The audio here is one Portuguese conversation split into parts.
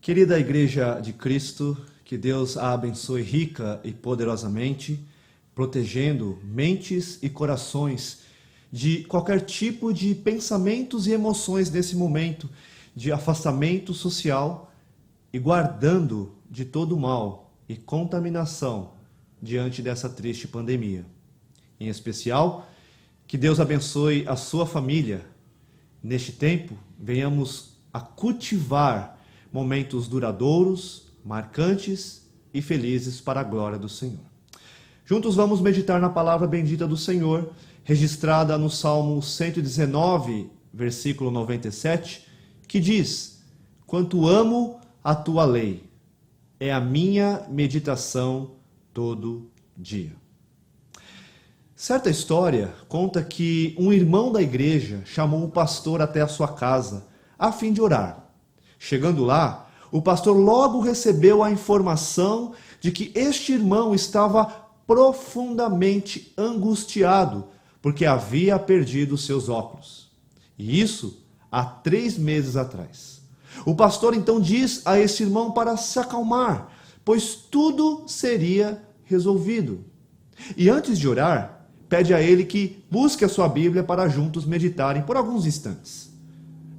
Querida Igreja de Cristo, que Deus a abençoe rica e poderosamente, protegendo mentes e corações de qualquer tipo de pensamentos e emoções nesse momento de afastamento social e guardando de todo mal e contaminação diante dessa triste pandemia. Em especial, que Deus abençoe a sua família. Neste tempo, venhamos a cultivar momentos duradouros, marcantes e felizes para a glória do Senhor. Juntos vamos meditar na palavra bendita do Senhor, registrada no Salmo 119, versículo 97, que diz: "Quanto amo a tua lei, é a minha meditação todo dia." Certa história conta que um irmão da igreja chamou o pastor até a sua casa, a fim de orar. Chegando lá, o pastor logo recebeu a informação de que este irmão estava profundamente angustiado, porque havia perdido seus óculos. E isso há 3 meses atrás. O pastor então diz a esse irmão para se acalmar, pois tudo seria resolvido. E antes de orar, pede a ele que busque a sua Bíblia para juntos meditarem por alguns instantes.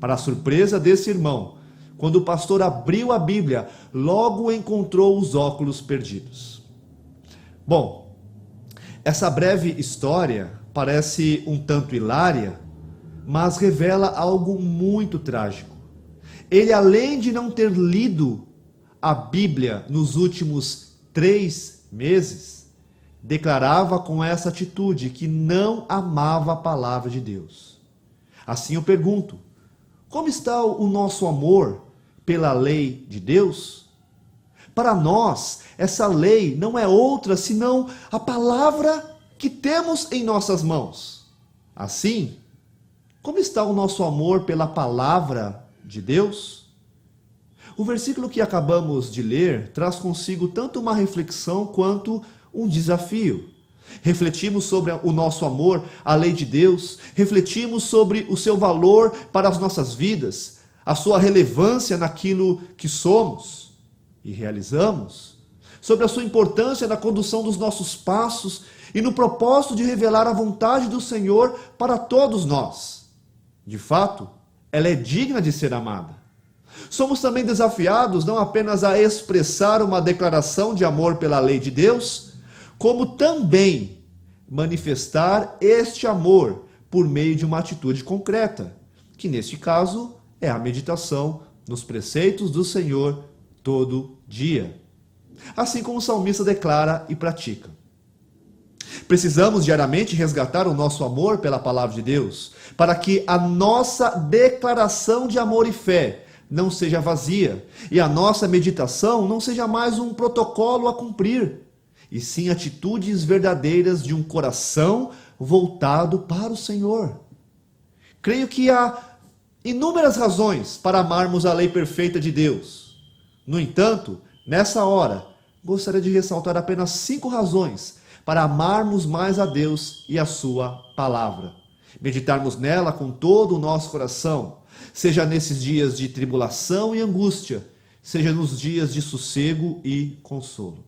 Para a surpresa desse irmão, quando o pastor abriu a Bíblia, logo encontrou os óculos perdidos. Bom, essa breve história parece um tanto hilária, mas revela algo muito trágico. Ele, além de não ter lido a Bíblia nos últimos 3 meses, declarava com essa atitude que não amava a palavra de Deus. Assim eu pergunto: como está o nosso amor pela lei de Deus? Para nós, essa lei não é outra senão a palavra que temos em nossas mãos. Assim, como está o nosso amor pela palavra de Deus? O versículo que acabamos de ler traz consigo tanto uma reflexão quanto um desafio. Refletimos sobre o nosso amor à lei de Deus, refletimos sobre o seu valor para as nossas vidas, a sua relevância naquilo que somos e realizamos, sobre a sua importância na condução dos nossos passos e no propósito de revelar a vontade do Senhor para todos nós. De fato, ela é digna de ser amada. Somos também desafiados não apenas a expressar uma declaração de amor pela lei de Deus, como também manifestar este amor por meio de uma atitude concreta, que neste caso é a meditação nos preceitos do Senhor todo dia. Assim como o salmista declara e pratica. Precisamos diariamente resgatar o nosso amor pela palavra de Deus, para que a nossa declaração de amor e fé não seja vazia e a nossa meditação não seja mais um protocolo a cumprir, e sim atitudes verdadeiras de um coração voltado para o Senhor. Creio que há inúmeras razões para amarmos a lei perfeita de Deus. No entanto, nessa hora, gostaria de ressaltar apenas 5 razões para amarmos mais a Deus e a sua palavra. Meditarmos nela com todo o nosso coração, seja nesses dias de tribulação e angústia, seja nos dias de sossego e consolo.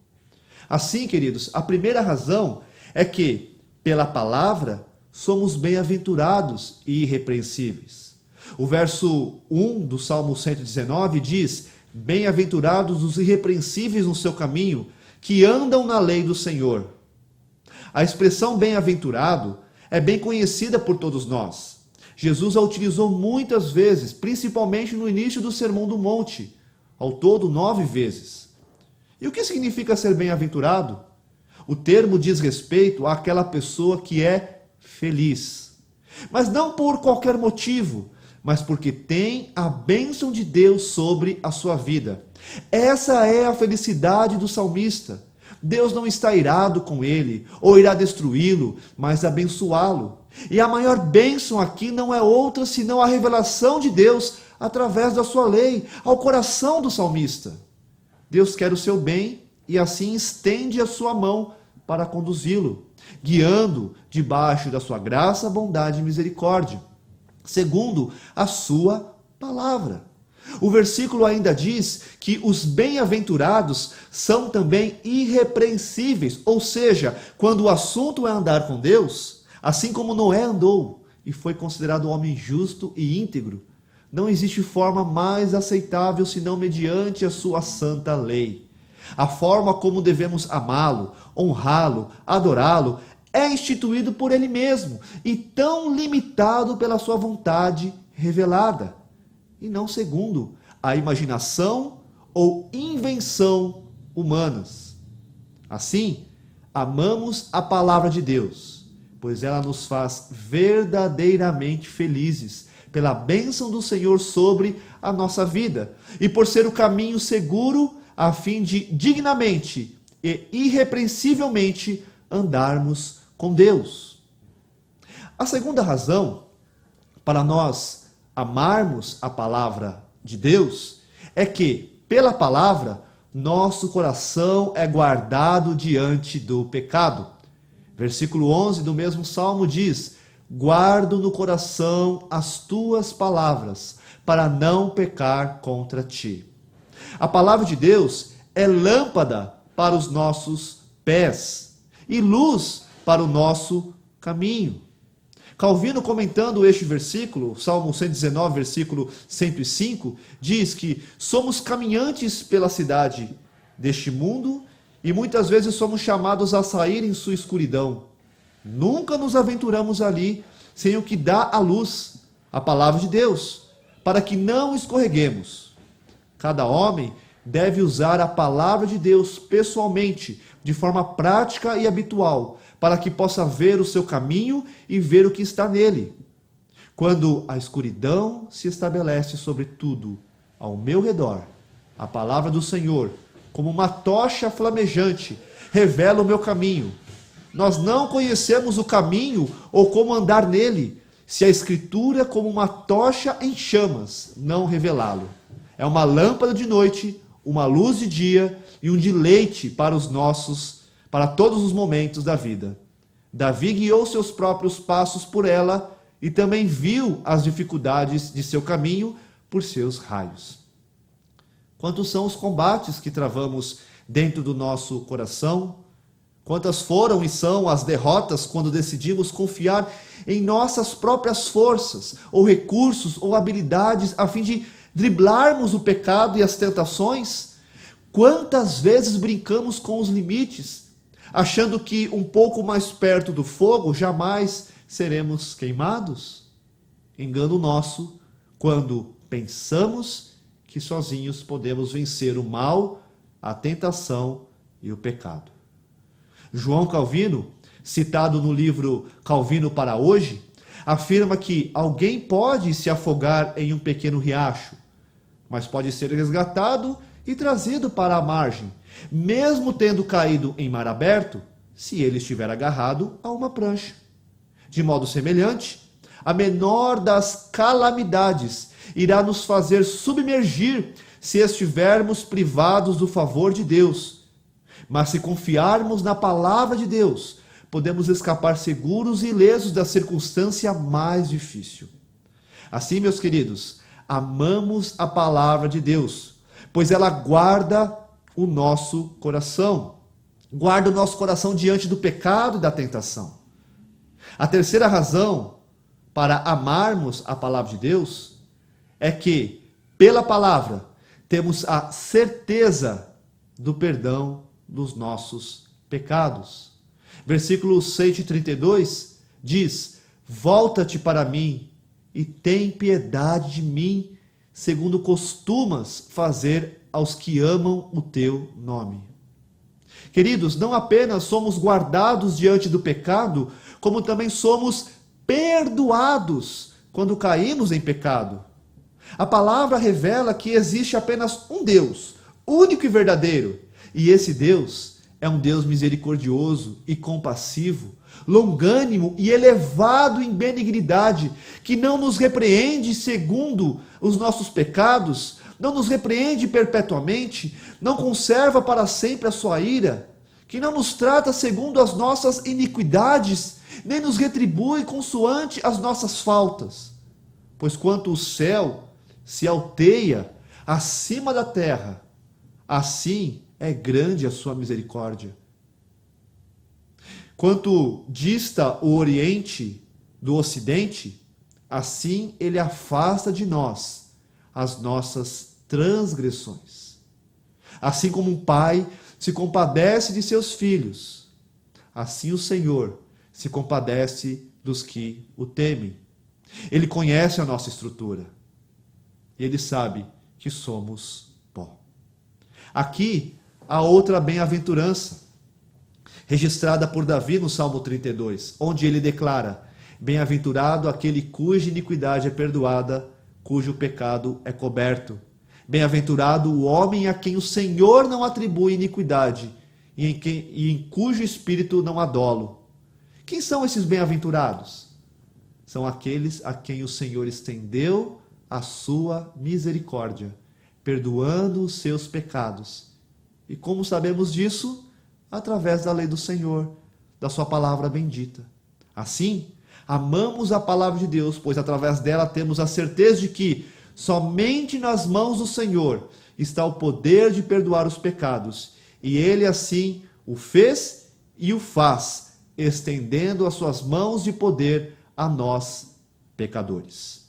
Assim, queridos, a primeira razão é que, pela palavra, somos bem-aventurados e irrepreensíveis. O verso 1 do Salmo 119 diz: "Bem-aventurados os irrepreensíveis no seu caminho, que andam na lei do Senhor." A expressão bem-aventurado é bem conhecida por todos nós. Jesus a utilizou muitas vezes, principalmente no início do Sermão do Monte, ao todo 9 vezes. E o que significa ser bem-aventurado? O termo diz respeito àquela pessoa que é feliz. Mas não por qualquer motivo, mas porque tem a bênção de Deus sobre a sua vida. Essa é a felicidade do salmista. Deus não está irado com ele, ou irá destruí-lo, mas abençoá-lo. E a maior bênção aqui não é outra senão a revelação de Deus através da sua lei, ao coração do salmista. Deus quer o seu bem e assim estende a sua mão para conduzi-lo, guiando debaixo da sua graça, bondade e misericórdia, segundo a sua palavra. O versículo ainda diz que os bem-aventurados são também irrepreensíveis, ou seja, quando o assunto é andar com Deus, assim como Noé andou e foi considerado um homem justo e íntegro, não existe forma mais aceitável senão mediante a sua santa lei. A forma como devemos amá-lo, honrá-lo, adorá-lo, é instituído por ele mesmo e tão limitado pela sua vontade revelada, e não segundo a imaginação ou invenção humanas. Assim, amamos a palavra de Deus, pois ela nos faz verdadeiramente felizes pela bênção do Senhor sobre a nossa vida e por ser o caminho seguro a fim de dignamente e irrepreensivelmente andarmos com Deus. A segunda razão para nós amarmos a palavra de Deus é que, pela palavra, nosso coração é guardado diante do pecado. Versículo 11 do mesmo Salmo diz: guardo no coração as tuas palavras, para não pecar contra ti. A palavra de Deus é lâmpada para os nossos pés e luz para o nosso caminho. Calvino, comentando este versículo, Salmo 119, versículo 105, diz que somos caminhantes pela cidade deste mundo e muitas vezes somos chamados a sair em sua escuridão. Nunca nos aventuramos ali sem o que dá a luz, a palavra de Deus, para que não escorreguemos. Cada homem deve usar a palavra de Deus pessoalmente, de forma prática e habitual, para que possa ver o seu caminho e ver o que está nele. Quando a escuridão se estabelece sobre tudo ao meu redor, a palavra do Senhor, como uma tocha flamejante, revela o meu caminho. Nós não conhecemos o caminho ou como andar nele, se a Escritura, como uma tocha em chamas, não revelá-lo. É uma lâmpada de noite, uma luz de dia e um deleite para todos os momentos da vida. Davi guiou seus próprios passos por ela e também viu as dificuldades de seu caminho por seus raios. Quantos são os combates que travamos dentro do nosso coração? Quantas foram e são as derrotas quando decidimos confiar em nossas próprias forças, ou recursos, ou habilidades, a fim de driblarmos o pecado e as tentações? Quantas vezes brincamos com os limites, achando que um pouco mais perto do fogo jamais seremos queimados? Engano nosso quando pensamos que sozinhos podemos vencer o mal, a tentação e o pecado. João Calvino, citado no livro Calvino para Hoje, afirma que alguém pode se afogar em um pequeno riacho, mas pode ser resgatado e trazido para a margem, mesmo tendo caído em mar aberto, se ele estiver agarrado a uma prancha. De modo semelhante, a menor das calamidades irá nos fazer submergir se estivermos privados do favor de Deus. Mas se confiarmos na palavra de Deus, podemos escapar seguros e ilesos da circunstância mais difícil. Assim, meus queridos, amamos a palavra de Deus, pois ela guarda o nosso coração. Guarda o nosso coração diante do pecado e da tentação. A terceira razão para amarmos a palavra de Deus é que, pela palavra, temos a certeza do perdão dos nossos pecados. Versículo 132 diz: volta-te para mim e tem piedade de mim, segundo costumas fazer aos que amam o teu nome. Queridos, não apenas somos guardados diante do pecado, como também somos perdoados quando caímos em pecado. A palavra revela que existe apenas um Deus, único e verdadeiro, e esse Deus é um Deus misericordioso e compassivo, longânimo e elevado em benignidade, que não nos repreende segundo os nossos pecados, não nos repreende perpetuamente, não conserva para sempre a sua ira, que não nos trata segundo as nossas iniquidades, nem nos retribui consoante as nossas faltas. Pois quanto o céu se alteia acima da terra, assim é grande a sua misericórdia. Quanto dista o Oriente do Ocidente, assim ele afasta de nós as nossas transgressões. Assim como um pai se compadece de seus filhos, assim o Senhor se compadece dos que o temem. Ele conhece a nossa estrutura. Ele sabe que somos pó. Aqui há outra bem-aventurança, registrada por Davi no Salmo 32, onde ele declara: bem-aventurado aquele cuja iniquidade é perdoada, cujo pecado é coberto. Bem-aventurado o homem a quem o Senhor não atribui iniquidade e em cujo espírito não há dolo. Quem são esses bem-aventurados? São aqueles a quem o Senhor estendeu a sua misericórdia, perdoando os seus pecados. E como sabemos disso? Através da lei do Senhor, da sua palavra bendita. Assim, amamos a palavra de Deus, pois através dela temos a certeza de que somente nas mãos do Senhor está o poder de perdoar os pecados. E Ele assim o fez e o faz, estendendo as suas mãos de poder a nós, pecadores.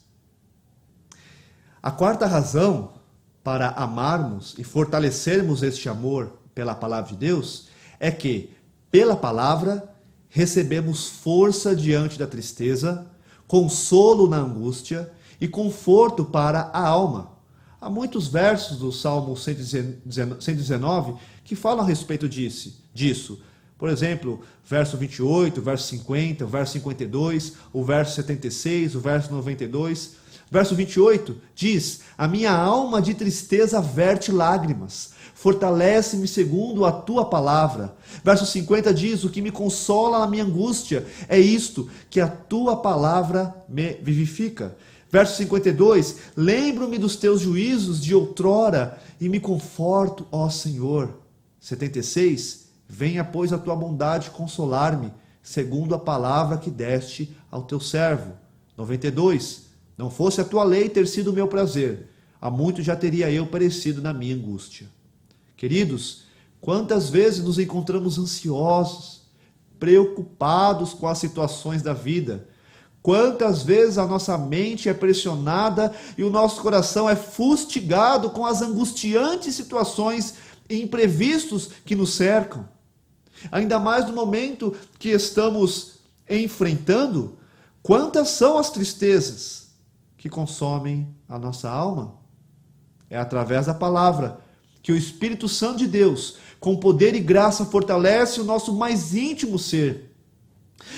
A quarta razão para amarmos e fortalecermos este amor pela palavra de Deus é que, pela palavra, recebemos força diante da tristeza, consolo na angústia e conforto para a alma. Há muitos versos do Salmo 119 que falam a respeito disso. Por exemplo, verso 28, verso 50, o verso 52, o verso 76, o verso 92. Verso 28 diz: a minha alma de tristeza verte lágrimas, fortalece-me segundo a tua palavra. Verso 50 diz: o que me consola na minha angústia é isto, que a tua palavra me vivifica. Verso 52, lembro-me dos teus juízos de outrora e me conforto, ó Senhor. 76, venha, pois, a tua bondade consolar-me, segundo a palavra que deste ao teu servo. 92, não fosse a tua lei ter sido o meu prazer, há muito já teria eu perecido na minha angústia. Queridos, quantas vezes nos encontramos ansiosos, preocupados com as situações da vida? Quantas vezes a nossa mente é pressionada e o nosso coração é fustigado com as angustiantes situações e imprevistos que nos cercam? Ainda mais no momento que estamos enfrentando, quantas são as tristezas que consomem a nossa alma? É através da palavra que o Espírito Santo de Deus, com poder e graça, fortalece o nosso mais íntimo ser.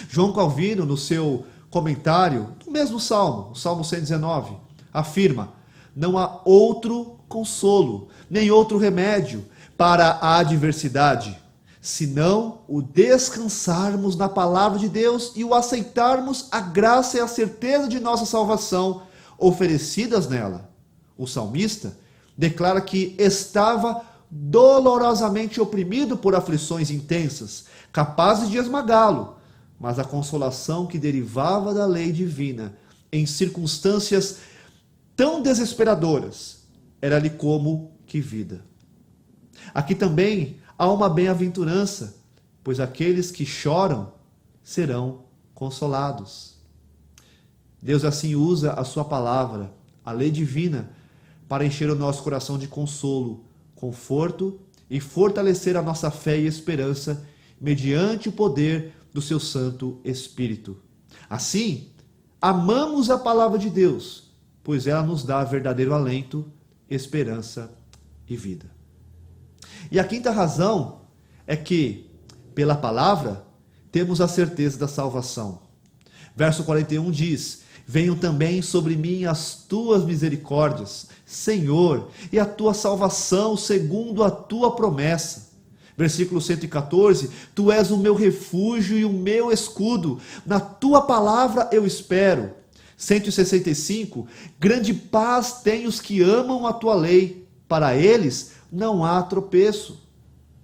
João Calvino, no seu comentário do mesmo Salmo, o Salmo 119, afirma: não há outro consolo, nem outro remédio para a adversidade, senão o descansarmos na palavra de Deus e o aceitarmos a graça e a certeza de nossa salvação oferecidas nela. O salmista declara que estava dolorosamente oprimido por aflições intensas, capazes de esmagá-lo, mas a consolação que derivava da lei divina em circunstâncias tão desesperadoras era-lhe como que vida. Aqui também há uma bem-aventurança, pois aqueles que choram serão consolados. Deus assim usa a sua palavra, a lei divina, para encher o nosso coração de consolo, conforto e fortalecer a nossa fé e esperança mediante o poder do seu Santo Espírito. Assim, amamos a palavra de Deus, pois ela nos dá verdadeiro alento, esperança e vida. E a quinta razão é que, pela palavra, temos a certeza da salvação. Verso 41 diz: venham também sobre mim as tuas misericórdias, Senhor, e a tua salvação segundo a tua promessa. Versículo 114, tu és o meu refúgio e o meu escudo, na tua palavra eu espero. 165, grande paz têm os que amam a tua lei, para eles não há tropeço.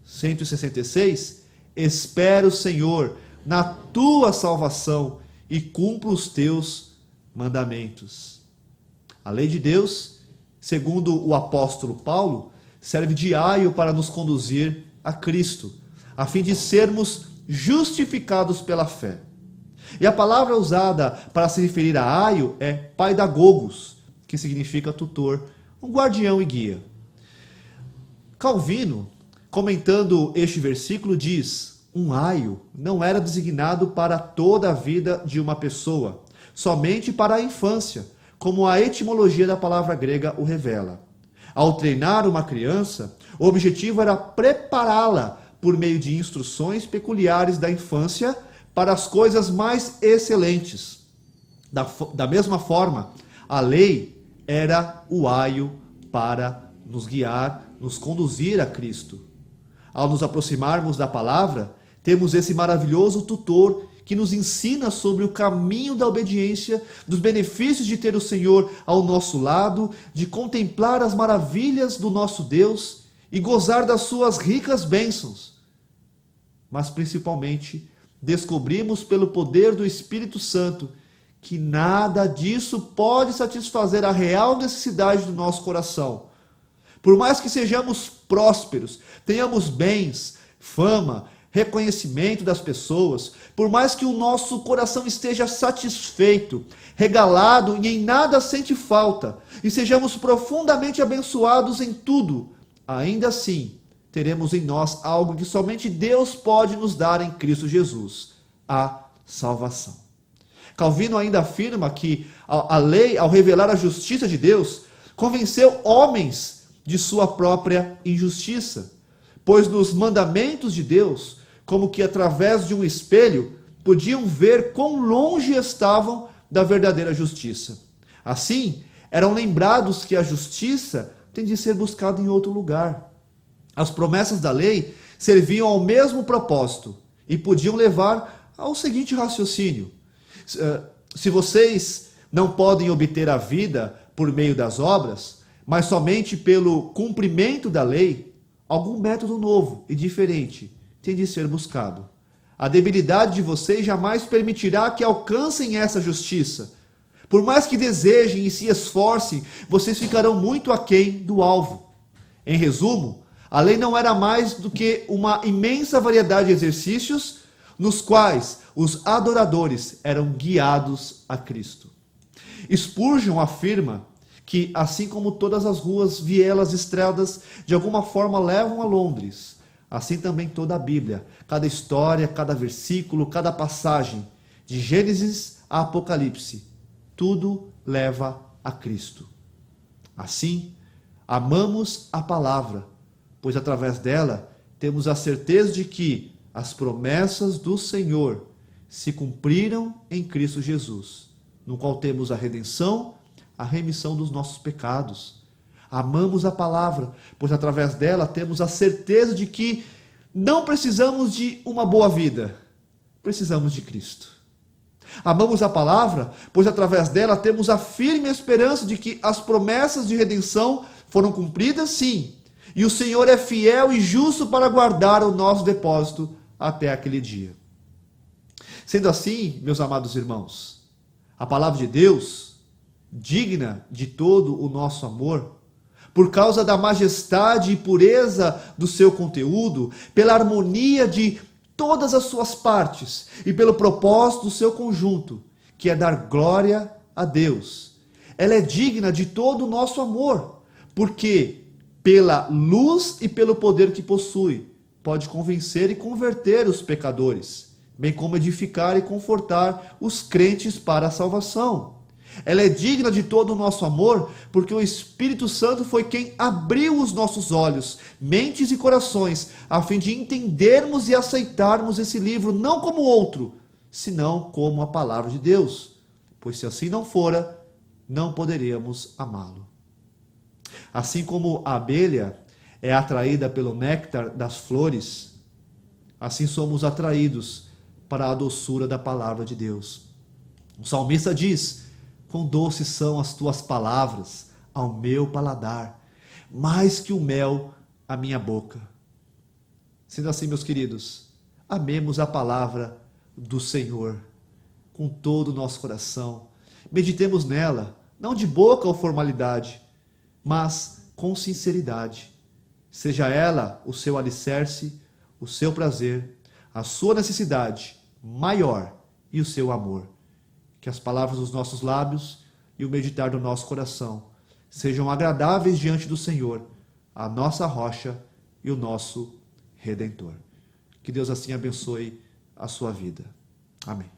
166, espero, Senhor, na tua salvação e cumpro os teus mandamentos. A lei de Deus segundo o apóstolo Paulo, serve de aio para nos conduzir a Cristo, a fim de sermos justificados pela fé. E a palavra usada para se referir a aio é paidagogos, que significa tutor, um guardião e guia. Calvino, comentando este versículo, diz: um aio não era designado para toda a vida de uma pessoa, somente para a infância, como a etimologia da palavra grega o revela. Ao treinar uma criança, o objetivo era prepará-la por meio de instruções peculiares da infância para as coisas mais excelentes. Da mesma forma, a lei era o aio para nos guiar, nos conduzir a Cristo. Ao nos aproximarmos da palavra, temos esse maravilhoso tutor que nos ensina sobre o caminho da obediência, dos benefícios de ter o Senhor ao nosso lado, de contemplar as maravilhas do nosso Deus e gozar das suas ricas bênçãos. Mas principalmente, descobrimos pelo poder do Espírito Santo que nada disso pode satisfazer a real necessidade do nosso coração. Por mais que sejamos prósperos, tenhamos bens, fama, reconhecimento das pessoas, por mais que o nosso coração esteja satisfeito, regalado e em nada sente falta, e sejamos profundamente abençoados em tudo, ainda assim teremos em nós algo que somente Deus pode nos dar em Cristo Jesus: a salvação. Calvino ainda afirma que a lei, ao revelar a justiça de Deus, convenceu homens de sua própria injustiça, pois nos mandamentos de Deus, como que através de um espelho, podiam ver quão longe estavam da verdadeira justiça. Assim, eram lembrados que a justiça tem de ser buscada em outro lugar. As promessas da lei serviam ao mesmo propósito e podiam levar ao seguinte raciocínio: se vocês não podem obter a vida por meio das obras, mas somente pelo cumprimento da lei, algum método novo e diferente tem de ser buscado. A debilidade de vocês jamais permitirá que alcancem essa justiça. Por mais que desejem e se esforcem, vocês ficarão muito aquém do alvo. Em resumo, a lei não era mais do que uma imensa variedade de exercícios nos quais os adoradores eram guiados a Cristo. Spurgeon afirma que, assim como todas as ruas, vielas, estradas, de alguma forma levam a Londres, assim também toda a Bíblia, cada história, cada versículo, cada passagem, de Gênesis a Apocalipse, tudo leva a Cristo. Assim, amamos a palavra, pois através dela temos a certeza de que as promessas do Senhor se cumpriram em Cristo Jesus, no qual temos a redenção, a remissão dos nossos pecados. Amamos a palavra, pois através dela temos a certeza de que não precisamos de uma boa vida, precisamos de Cristo. Amamos a palavra, pois através dela temos a firme esperança de que as promessas de redenção foram cumpridas, sim, e o Senhor é fiel e justo para guardar o nosso depósito até aquele dia. Sendo assim, meus amados irmãos, a palavra de Deus, digna de todo o nosso amor, por causa da majestade e pureza do seu conteúdo, pela harmonia de todas as suas partes e pelo propósito do seu conjunto, que é dar glória a Deus. Ela é digna de todo o nosso amor, porque pela luz e pelo poder que possui, pode convencer e converter os pecadores, bem como edificar e confortar os crentes para a salvação. Ela é digna de todo o nosso amor, porque o Espírito Santo foi quem abriu os nossos olhos, mentes e corações, a fim de entendermos e aceitarmos esse livro não como outro, senão como a palavra de Deus. Pois se assim não fora, não poderíamos amá-lo. Assim como a abelha é atraída pelo néctar das flores, assim somos atraídos para a doçura da palavra de Deus. O salmista diz: quão doces são as tuas palavras ao meu paladar, mais que o mel à minha boca. Sendo assim, meus queridos, amemos a palavra do Senhor com todo o nosso coração. Meditemos nela, não de boca ou formalidade, mas com sinceridade. Seja ela o seu alicerce, o seu prazer, a sua necessidade maior e o seu amor. Que as palavras dos nossos lábios e o meditar do nosso coração sejam agradáveis diante do Senhor, a nossa rocha e o nosso Redentor. Que Deus assim abençoe a sua vida. Amém.